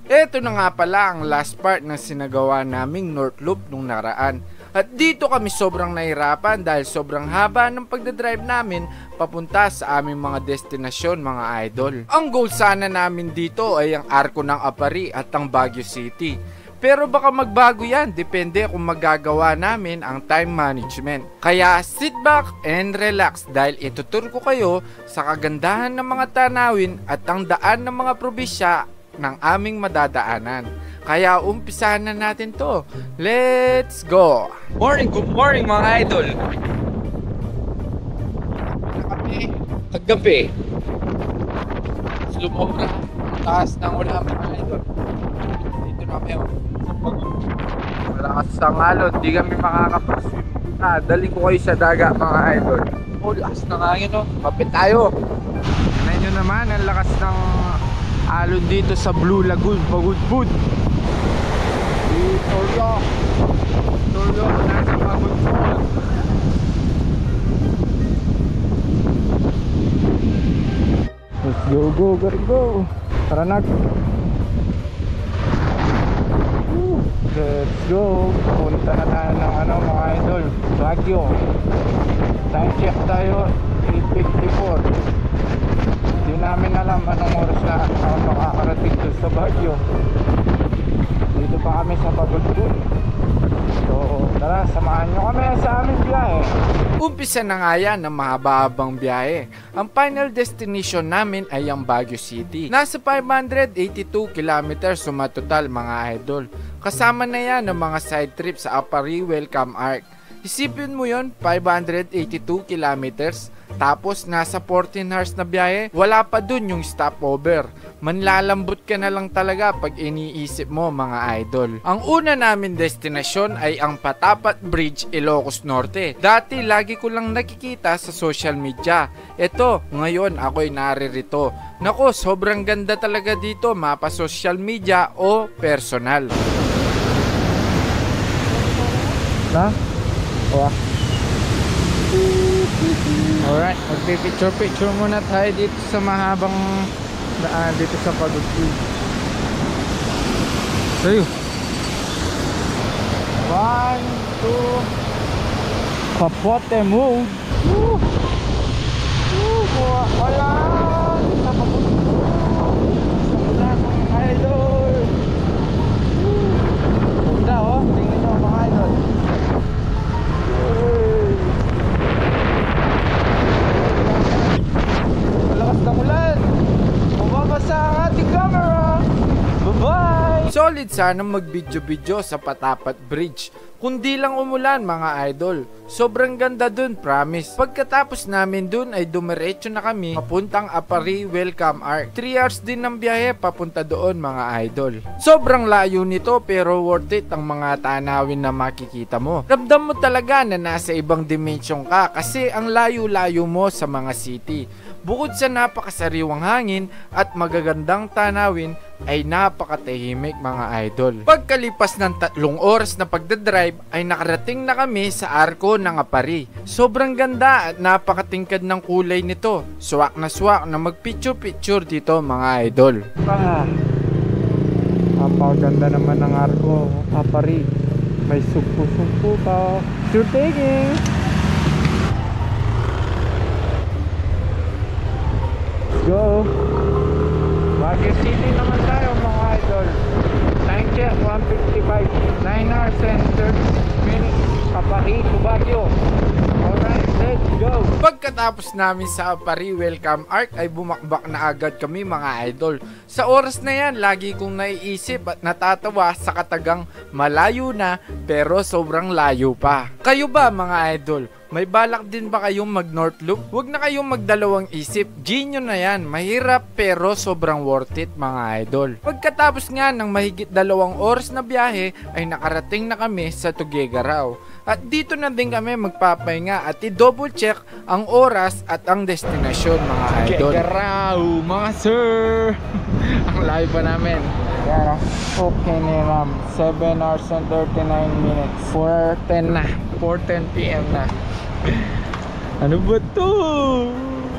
Eto na nga pala ang last part ng sinagawa naming North Loop nung nakaraan. At dito kami sobrang nahirapan dahil sobrang haba ng pagdadrive namin papunta sa aming mga destinasyon, mga idol. Ang goal sana namin dito ay ang Arco ng Apari at ang Baguio City. Pero baka magbago yan, depende kung magagawa namin ang time management. Kaya sit back and relax dahil ituturo ko kayo sa kagandahan ng mga tanawin at ang daan ng mga probinsya ng aming madadaanan. Kaya umpisahan na natin to. Let's go! Good morning mga idol! Kagabi, lumobra taas ng ulan mga idol. Dito na kami malakas ang alon, di kami makakapag-swim. Dali ko kayo sa daga mga idol. Lakas na nga yun, no? Kapit tayo. Tignan nyo naman ang lakas ng alon dito sa Blue Lagoon, Pagudpud. Toryo nasa Pagudpud. Let's go. Tara na. Let's go. Punta na tayo ng mga idol, Baguio. Time check tayo 8:54. Hindi namin alam anong oras na makakarating doon sa Baguio. Dito pa kami sa Pagudpud. So tara, samahan nyo kami sa aming biyahe. Umpisa na nga yan ng mahaba-habang biyahe. Ang final destination namin ay ang Baguio City. Nasa 582 kilometers sumatotal mga idol. Kasama na yan ng mga side trip sa Apari Welcome Arc. Isipin mo yon, 582 kilometers. Tapos nasa 14 hours na biyahe, wala pa dun yung stopover. Manlalambot ka na lang talaga pag iniisip mo mga idol. Ang una namin destinasyon ay ang Patapat Bridge, Ilocos Norte. Dati lagi ko lang nakikita sa social media. Eto, ngayon ako'y naririto. Nako, sobrang ganda talaga dito, mapa social media o personal. Na? Alright, magpipicture muna tayo dito sa mahabang daan dito sa Pagudpud. Sayo 1, 2 Kapote move. Wala sa Pagudpud. Wala mga idol. Ganda oh, tingnan nyo mga idol. Malakas ng ulan, mababasa ang ating camera. Bye-bye. Solid sana mag-video-video sa Patapat Bridge, kundi lang umulan mga idol. Sobrang ganda dun, promise. Pagkatapos namin dun ay dumiretso na kami papuntang Apari Welcome Arc. 3 hours din ng biyahe papunta doon mga idol. Sobrang layo nito pero worth it ang mga tanawin na makikita mo. Ramdam mo talaga na nasa ibang dimension ka kasi ang layo-layo mo sa mga city. Bukod sa napakasariwang hangin at magagandang tanawin ay napakatahimik mga idol. Pagkalipas ng 3 oras na pagdadrive ay nakarating na kami sa Arco ng Apari. Sobrang ganda at napakatingkad ng kulay nito. Swak na magpicture-picture dito mga idol. Napakaganda naman ng Arco Apari. May sumpu-sumpu pa. Picture taking! Go! Baguio City naman tayo mga idol. Time check 1:55. 9 hours and 30 minutes. Apari to Baguio. Alright, let's go! Pagkatapos namin sa Apari Welcome Arc ay bumakbak na agad kami mga idol. Sa oras na yan, lagi kong naiisip at natatawa sa katagang malayo na pero sobrang layo pa. Kayo ba mga idol? May balak din ba kayong mag North Loop? Huwag na kayong magdalawang isip. Genyo na yan. Mahirap pero sobrang worth it mga idol. Pagkatapos nga ng mahigit 2 oras na biyahe ay nakarating na kami sa Tuguegarao. At dito na din kami magpapahinga at i-double check ang oras at ang destinasyon mga idol. Tuguegarao mga sir! Ang layo pa namin. Yan, okay na 7 hours and 39 minutes. 4:10 na. 4:10 PM na. Ano ba to?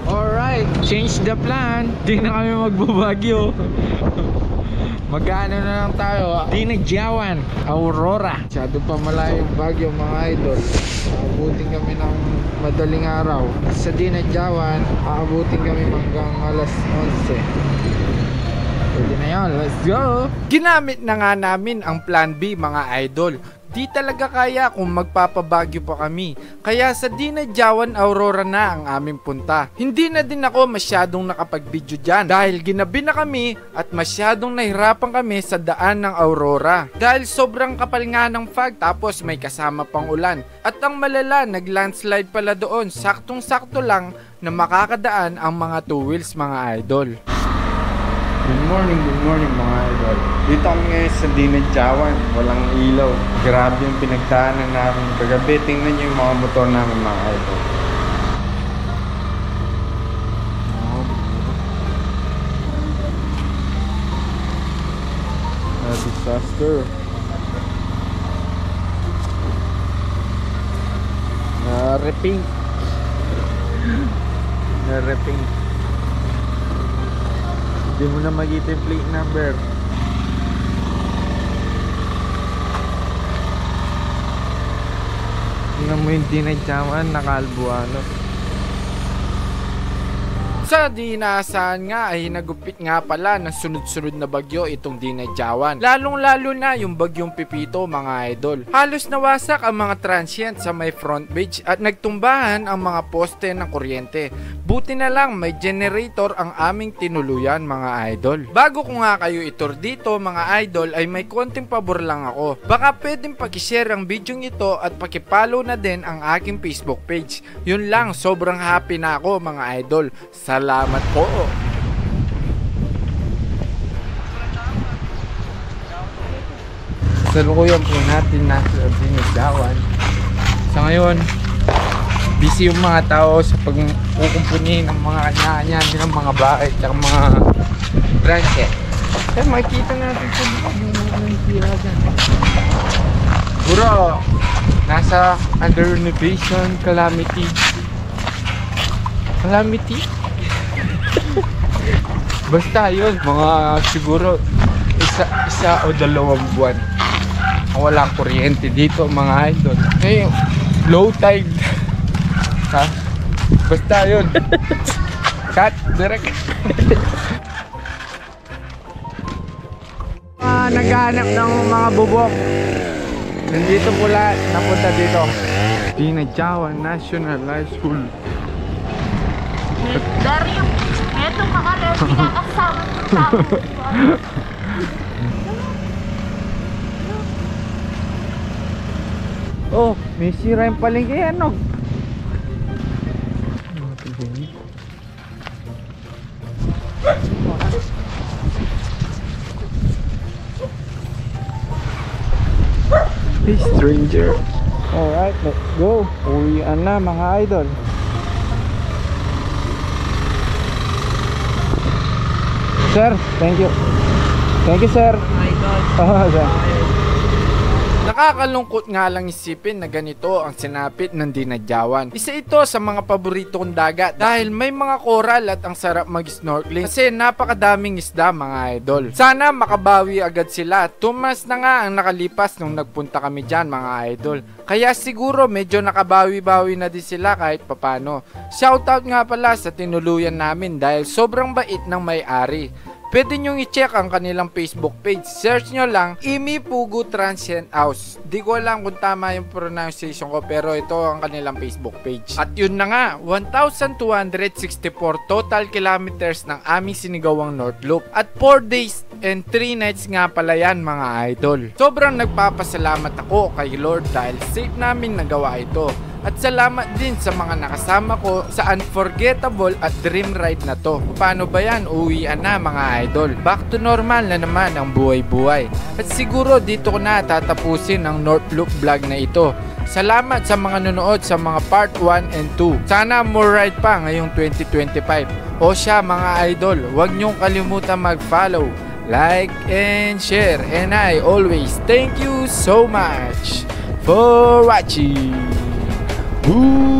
Alright, change the plan. Di na kami magbabagyo. Magkano na lang tayo? Dinagyawan, Aurora. Masyado pa malayo Baguio mga idol. Aabutin kami ng madaling araw. Sa Dinagyawan, aabutin kami hanggang alas 11. Pwede na yun, let's go! Ginamit na nga namin ang Plan B mga idol. Di talaga kaya kung magpapabagyo pa kami. Kaya sa Dinagyawan Aurora na ang aming punta. Hindi na din ako masyadong nakapag-video dyan dahil ginabi na kami at masyadong nahirapan kami sa daan ng Aurora. Dahil sobrang kapal nga ng fog tapos may kasama pang ulan. At ang malala, nag-landslide pala doon. Saktong-sakto lang na makakadaan ang mga two wheels mga idol. Good morning mga idol. Dito kami ngayon sa Dinagyawan. Walang ilaw. Grabe yung pinagdaanan namin kagabi. Tingnan nyo yung mga motor namin mga idol. Disaster. Nareping. Hindi mo na makita yung plate number. Tingnan mo yung Dinagyawan, nakalbuano. Sa di inaasahan nga ay nagupit nga pala ng sunod-sunod na bagyo itong Dinagyawan. Lalong-lalo na yung bagyong Pipito mga idol. Halos nawasak ang mga transient sa may front bridge at nagtumbahan ang mga poste ng kuryente. Buti na lang may generator ang aming tinuluyan mga idol. Bago ko nga kayo itur dito mga idol ay may konting pabor lang ako. Baka pwedeng pakishare ang video ito at pakipollow na din ang aking Facebook page. Yun lang, sobrang happy na ako mga idol. Salamat po. Salukuyan po natin nasa Dinagyawan. Sa ngayon, busy yung mga tao sa pagkukumpuni ng mga kanya-kanya ng mga bahay at mga branche. Kaya makikita natin sa yung mga tira dyan. Puro, nasa under renovation, calamity. Basta yun, mga siguro isa o 2 buwan walang kuryente dito mga idol. Ngayon, low tide. Ha? Basta yun. Cut, direct. Naghahanap ng mga bubok. Nandito po lahat, napunta dito. Dinagyawan National High School. Dario, eto makalas pinakasama sa Oh, may sira yung palengke ano? Hey stranger. Alright, let's go. Uwian na mga idol. Sir, thank you. Thank you sir. Idol. Oh, sir. Nakakalungkot nga lang isipin na ganito ang sinapit ng Dinagyawan. Isa ito sa mga paborito kong dagat dahil may mga coral at ang sarap mag-snorkeling kasi napakadaming isda mga idol. Sana makabawi agad sila. Tumas na nga ang nakalipas nung nagpunta kami dyan mga idol. Kaya siguro medyo nakabawi-bawi na din sila kahit papano. Shoutout nga pala sa tinuluyan namin dahil sobrang bait ng may-ari. Pwede nyong i-check ang kanilang Facebook page. Search nyo lang, Imi Pugu Transient House. Di ko alam kung tama yung pronunciation ko pero ito ang kanilang Facebook page. At yun na nga, 1,264 total kilometers ng aming sinigawang North Loop. At 4 days and 3 nights nga pala yan mga idol. Sobrang nagpapasalamat ako kay Lord dahil safe namin nagawa ito. At salamat din sa mga nakasama ko sa unforgettable at dream ride na to. Paano ba yan? Uwian na mga idol. Back to normal na naman ang buhay-buhay. At siguro dito ko na tatapusin ang North Loop vlog na ito. Salamat sa mga nanonood sa mga part 1 and 2. Sana more ride pa ngayong 2025. O siya mga idol, huwag niyong kalimutan mag-follow, like, and share. And I always thank you so much for watching. Goodbye.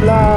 Vlog.